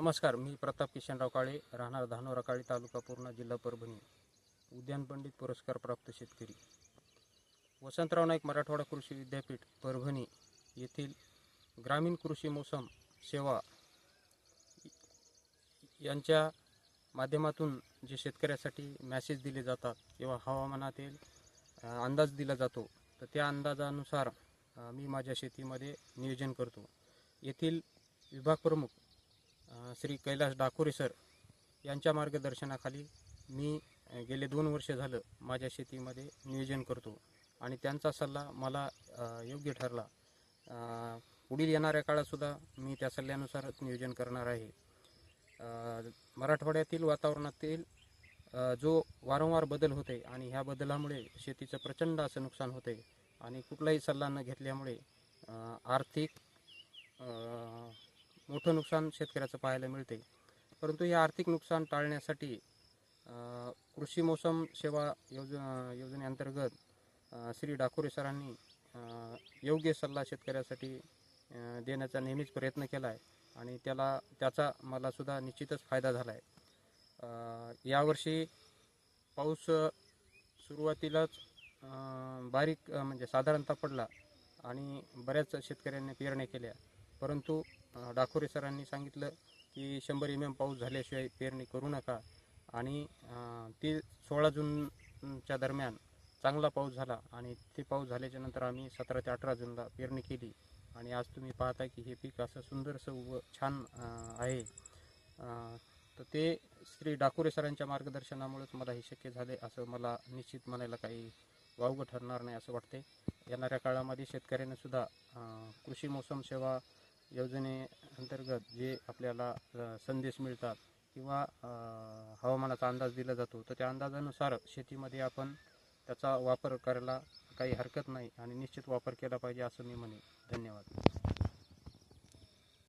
नमस्कार, मी प्रताप किशनराव काळे, राहणार धानोरा काळे, तालुका पूर्णा, जिल्हा परभणी. उद्यान पंडित पुरस्कार प्राप्त शेतकरी वसंतराव नाईक मराठवाडा कृषी विद्यापीठ परभणी येथील ग्रामीण कृषी मोसम सेवा यांच्या माध्यमातून जे शेतकऱ्यासाठी मॅसेज दिले जातात किंवा हवामानातील अंदाज दिला जातो, तर त्या अंदाजानुसार मी माझ्या शेतीमध्ये नियोजन करतो. येथील विभाग प्रमुख श्री कैलास डाकोरे सर यांच्या मार्गदर्शनाखाली मी गेले 2 वर्ष झालं माझ्या शेतीमध्ये नियोजन करतो आणि त्यांचा सल्ला मला योग्य ठरला. पुढील येणाऱ्या काळातसुद्धा मी त्या सल्ल्यानुसारच नियोजन करणार आहे. मराठवाड्यातील वातावरणातील जो वारंवार बदल होते आणि ह्या बदलामुळे शेतीचं प्रचंड असं नुकसान होते आणि कुठलाही सल्ला न घेतल्यामुळे आर्थिक मोठं नुकसान शेतकऱ्याचं पाहायला मिळते. परंतु हे आर्थिक नुकसान टाळण्यासाठी कृषी मोसम सेवा योजनेअंतर्गत श्री डाकोरे सरांनी योग्य सल्ला शेतकऱ्यासाठी देण्याचा नेहमीच प्रयत्न केला आहे आणि त्याचा मलासुद्धा निश्चितच फायदा झाला आहे. यावर्षी पाऊस सुरुवातीलाच बारीक म्हणजे साधारणतः पडला आणि बऱ्याच शेतकऱ्यांनी पेरण्या केल्या, परंतु डाकोरे सरांनी सांगितलं की 100 mm पाऊस झाल्याशिवाय पेरणी करू नका आणि ती 16 जूनच्या दरम्यान चांगला पाऊस झाला आणि ते पाऊस झाल्याच्या नंतर आम्ही 17 ते 18 जूनला पेरणी केली आणि आज तुम्ही पाहताय की हे पीक असं सुंदरसं छान आहे. तर ते श्री डाकोरे सरांच्या मार्गदर्शनामुळेच मला हे शक्य झाले असं मला निश्चित म्हणायला काही वावगं ठरणार नाही असं वाटते. येणाऱ्या काळामध्ये शेतकऱ्यांना सुद्धा कृषी मोसम सेवा योजनेअंतर्गत जे आपल्याला संदेश मिळतात किंवा हवामानाचा अंदाज दिला जातो, तर त्या अंदाजानुसार शेतीमध्ये आपण त्याचा वापर करायला काही हरकत नाही आणि निश्चित वापर केला पाहिजे असं मी म्हणेन. धन्यवाद.